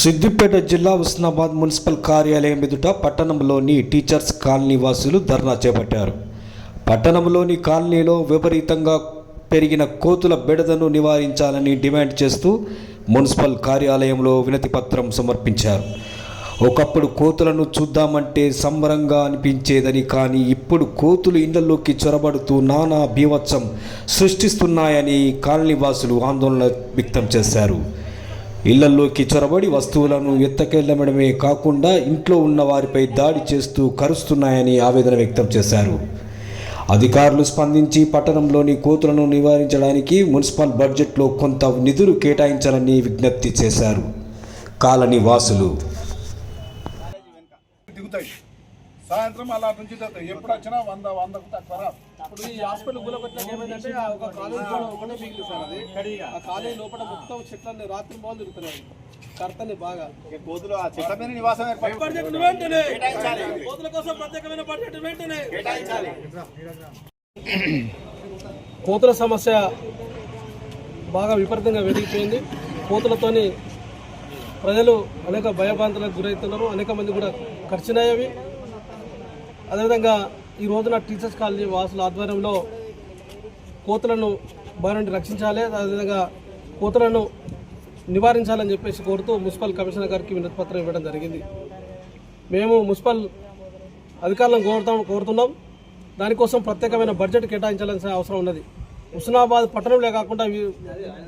సిద్దిపేట జిల్లా హుస్నాబాద్ మున్సిపల్ కార్యాలయం ఎదుట పట్టణంలోని టీచర్స్ కాలనీ వాసులు ధర్నా చేపట్టారు. పట్టణంలోని కాలనీలో విపరీతంగా పెరిగిన కోతుల బెడదను నివారించాలని డిమాండ్ చేస్తూ మున్సిపల్ కార్యాలయంలో వినతిపత్రం సమర్పించారు. ఒకప్పుడు కోతులను చూద్దామంటే సంబరంగా అనిపించేదని, కానీ ఇప్పుడు కోతులు ఇళ్లలోకి చొరబడుతూ నానా బీభత్సం సృష్టిస్తున్నాయని కాలనీ వాసులు ఆందోళన వ్యక్తం చేశారు. ఇళ్లలోకి చొరబడి వస్తువులను ఎత్తకెళ్లడమే కాకుండా ఇంట్లో ఉన్న వారిపై దాడి చేస్తూ కరుస్తున్నాయని ఆవేదన వ్యక్తం చేశారు. అధికారులు స్పందించి పట్టణంలోని కోతులను నివారించడానికి మున్సిపల్ బడ్జెట్లో కొంత నిధులు కేటాయించాలని విజ్ఞప్తి చేశారు. కాలనీ వాసులు సాయంత్రం అలా నుంచి ఎప్పుడు వచ్చినా 100కు తక్కువ. ఇప్పుడు ఈ హాస్పిటల్ గులకొట్టినాక ఏమైందంటే ఒక కాలేజ్ ఒకటే మిగిలి సార్, అది ఆ కాలేజ్ లోపల మొత్తం చెట్లన్నీ రాత్రి బాగా తిరుగుతున్నాయి. కర్తని బాగా కోతులు ఆ చెట్ల మీద నివాసం కోతుల కోసం ప్రత్యేకమైన బడ్జెట్ వెంటనే. కోతుల సమస్య బాగా విపరీతంగా పెరిగిపోయింది. కోతులతోని ప్రజలు అనేక భయభ్రాంతులకు గురవుతున్నారు. అనేక మంది కూడా ఖర్చునయ్యేవి. అదేవిధంగా ఈ రోజున టీచర్స్ కాలనీ వాసుల ఆధ్వర్యంలో కోతులను బారి నుండి రక్షించాలి, అదేవిధంగా కోతులను నివారించాలని చెప్పేసి కోరుతూ మున్సిపల్ కమిషనర్ గారికి వినతిపత్రం ఇవ్వడం జరిగింది. మేము మున్సిపల్ అధికారులను కోరుతున్నాం. దానికోసం ప్రత్యేకమైన బడ్జెట్ కేటాయించాల్సిన అవసరం ఉన్నది. హుస్నాబాద్ పట్టణంలో కాకుండా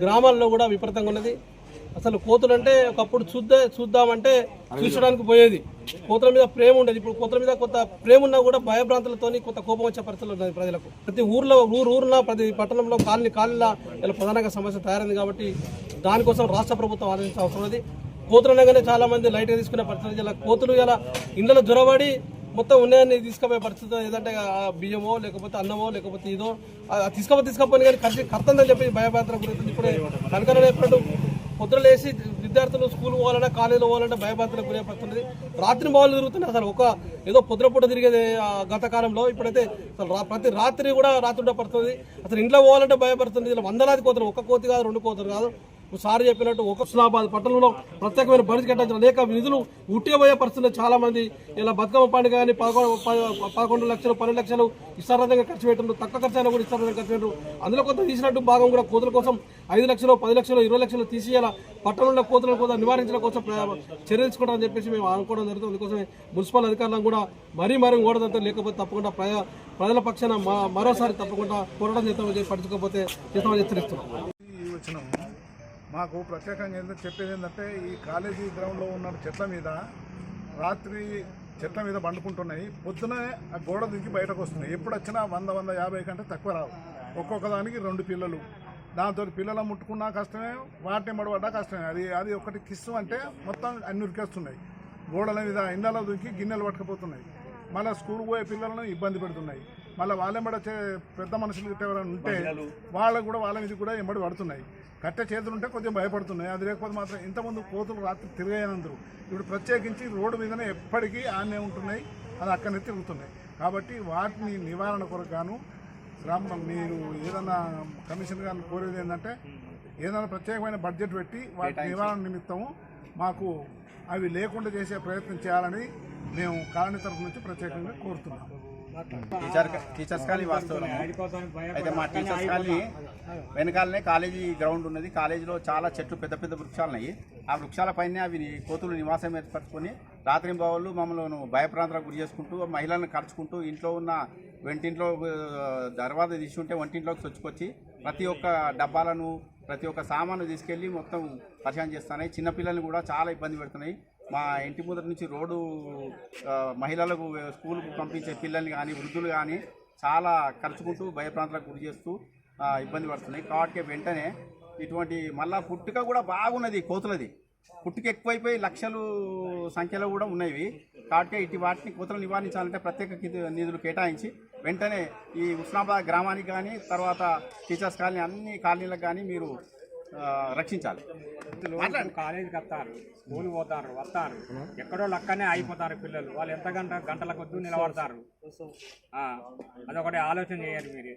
గ్రామాల్లో కూడా విపరీతంగా ఉన్నది. అసలు కోతులు అంటే ఒకప్పుడు చూద్దామంటే చూసడానికి పోయేది. కోతుల మీద ప్రేమ ఉండేది. ఇప్పుడు కోతుల మీద కొంత ప్రేమ ఉన్నా కూడా భయభ్రాంతులతో కొంత కోపం వచ్చే పరిస్థితులు ఉన్నది ప్రజలకు. ప్రతి ఊర్లో ప్రతి పట్టణంలో కాలనీలా ఇలా ప్రధానంగా సమస్య తయారైంది. కాబట్టి దానికోసం రాష్ట్ర ప్రభుత్వం ఆలోచించిన అవసరం ఉన్నది. కోతులు అనగానే చాలా మంది లైట్గా తీసుకునే పరిస్థితి. ఇలా కోతులు ఇలా ఇండ్లలో జ్వరబడి మొత్తం ఉన్నాయని తీసుకుపోయే పరిస్థితి. ఏదంటే బియ్యమో లేకపోతే అన్నమో లేకపోతే ఇదో తీసుకపోయి కానీ కర్తందని చెప్పి భయభ్రాంతులకు గురించి ఇప్పుడే కనుకనే ఎప్పుడు పొద్దున లేచి విద్యార్థులు స్కూల్ పోవాలన్నా కాలేజీలో పోవాలంటే భయభ్రాంతులకు గురపడుతుంది. రాత్రి మామూలు తిరుగుతున్నాయి. అసలు ఏదో పొద్దున పూట తిరిగేది గత కాలంలో. ఇప్పుడైతే అసలు ప్రతి రాత్రి కూడా రాత్రి పడుతుంది. అసలు ఇంట్లో పోవాలంటే భయపడుతుంది. ఇలా వందలాది కోతులు, ఒక కోతి కాదు, 2 కోతులు కాదు. సార్ చెప్పినట్టు హుస్నాబాద్ పట్టణంలో ప్రత్యేకమైన బడ్జెట్ కేటాయించిన అనేక నిధులు ఉట్టిగా పోయే పరిస్థితులు. చాలా మంది ఇలా బతుకమ్మ పండుగ కానీ 11 లక్షలు 12 లక్షలు ఇష్టార్థంగా ఖర్చు పెట్టారు. తక్కువ ఖర్చు అయినా కూడా ఇష్టార్థంగా ఖర్చు పెట్టారు. అందులో కొంత తీసినట్టు భాగం కూడా కోతుల కోసం 5 లక్షలు 10 లక్షలు 20 లక్షలు తీసి ఇలా పట్టణంలో కోతులను కూడా నివారించడం కోసం చర్యలు తీసుకోవడం చెప్పేసి మేము అనుకోవడం జరుగుతుంది. అందుకోసమే మున్సిపల్ అధికారులను కూడా మరీ ఓడదంతా, లేకపోతే తప్పకుండా ప్రజల పక్షాన మరోసారి తప్పకుండా పోరాటం చేస్తామని పట్టించుకోకపోతే చేస్తామని హెచ్చరిస్తున్నాం. మాకు ప్రత్యేకంగా చెప్పేది ఏంటంటే, ఈ కాలేజీ గ్రౌండ్లో ఉన్న చెట్ల మీద రాత్రి చెట్ల మీద పండుకుంటున్నాయి. పొద్దునే ఆ గోడ దించి బయటకు వస్తున్నాయి. ఎప్పుడు వచ్చినా 100-150 కంటే తక్కువ రావు. ఒక్కొక్క దానికి 2 పిల్లలు. దాంతో పిల్లలు ముట్టుకున్నా కష్టమే, వాటిని మడబడ్డా కష్టమే. అది ఒకటి కిస్సు అంటే మొత్తం అన్ని ఉరికేస్తున్నాయి. గోడల మీద ఇండ్లలో దుంకి గిన్నెలు పట్టుకుపోతున్నాయి. మళ్ళీ స్కూల్ పోయే పిల్లలను ఇబ్బంది పెడుతున్నాయి. మళ్ళీ వాళ్ళెంబడి వచ్చే పెద్ద మనుషులు ఎవరైనా ఉంటే వాళ్ళ మీద కూడా ఎంబడి పడుతున్నాయి. కట్టె చేతులు ఉంటే కొంచెం భయపడుతున్నాయి. అది లేకపోతే మాత్రం ఇంతకుముందు కోతులు రాత్రి తిరిగాయనందరూ ఇప్పుడు ప్రత్యేకించి రోడ్డు మీదనే ఎప్పటికీ ఆనే ఉంటున్నాయి. అది అక్కడనే తిరుగుతున్నాయి. కాబట్టి వాటిని నివారణ కొరకు గాను మీరు ఏదన్నా కమిషన్ గారిని కోరేది ఏంటంటే, ఏదైనా ప్రత్యేకమైన బడ్జెట్ పెట్టి వాటి నివారణ నిమిత్తము మాకు అవి లేకుండా చేసే ప్రయత్నం చేయాలని మేము కాలనీ తరఫు నుంచి ప్రత్యేకంగా కోరుతున్నాం. టీచర్స్ కాలనీ వాస్తవం అయితే మా టీచర్స్ కాలనీ వెనకాలనే కాలేజీ గ్రౌండ్ ఉన్నది. కాలేజీలో చాలా చెట్లు, పెద్ద పెద్ద వృక్షాలు ఉన్నాయి. ఆ వృక్షాల పైన అవి కోతులు నివాసం ఏర్పరచుకొని రాత్రి బావులు మమ్మల్ని భయప్రాంతాలకు గురి చేసుకుంటూ, మహిళలను కలుచుకుంటూ, ఇంట్లో ఉన్న వంటింట్లో దర్వాజా తీసి ఉంటే వంటింట్లోకి చొచ్చుకొచ్చి ప్రతి ఒక్క డబ్బాలను, ప్రతి ఒక్క సామాను తీసుకెళ్ళి మొత్తం పరిశాన్ చేస్తున్నాయి. చిన్నపిల్లల్ని కూడా చాలా ఇబ్బంది పెడుతున్నాయి. మా ఇంటి ముందర నుంచి రోడ్డు మహిళలకు స్కూల్కు పంపించే పిల్లల్ని కానీ వృద్ధులు కానీ చాలా ఖర్చుకుంటూ భయప్రాంతాలకు గురి చేస్తూ ఇబ్బంది పడుతున్నాయి. కాబట్టి వెంటనే ఇటువంటి మళ్ళా పుట్టుక కూడా బాగున్నది కోతులది. పుట్టుక ఎక్కువైపోయి లక్షలు సంఖ్యలో కూడా ఉన్నాయి. కాబట్టి వాటిని కోతులు నివారించాలంటే ప్రత్యేక నిధులు కేటాయించి వెంటనే ఈ హుస్నాబాద్ గ్రామానికి కానీ, తర్వాత టీచర్స్ కాలనీ అన్ని కాలనీలకు కానీ మీరు రక్షించాలి. కాలేజీకి వస్తారు, స్కూల్ పోతారు, వస్తారు, ఎక్కడో లక్కనే అయిపోతారు పిల్లలు. వాళ్ళు ఎంత గంటల కొద్దు నిలబడతారు. అదొకటి ఆలోచన చేయాలి మీరు.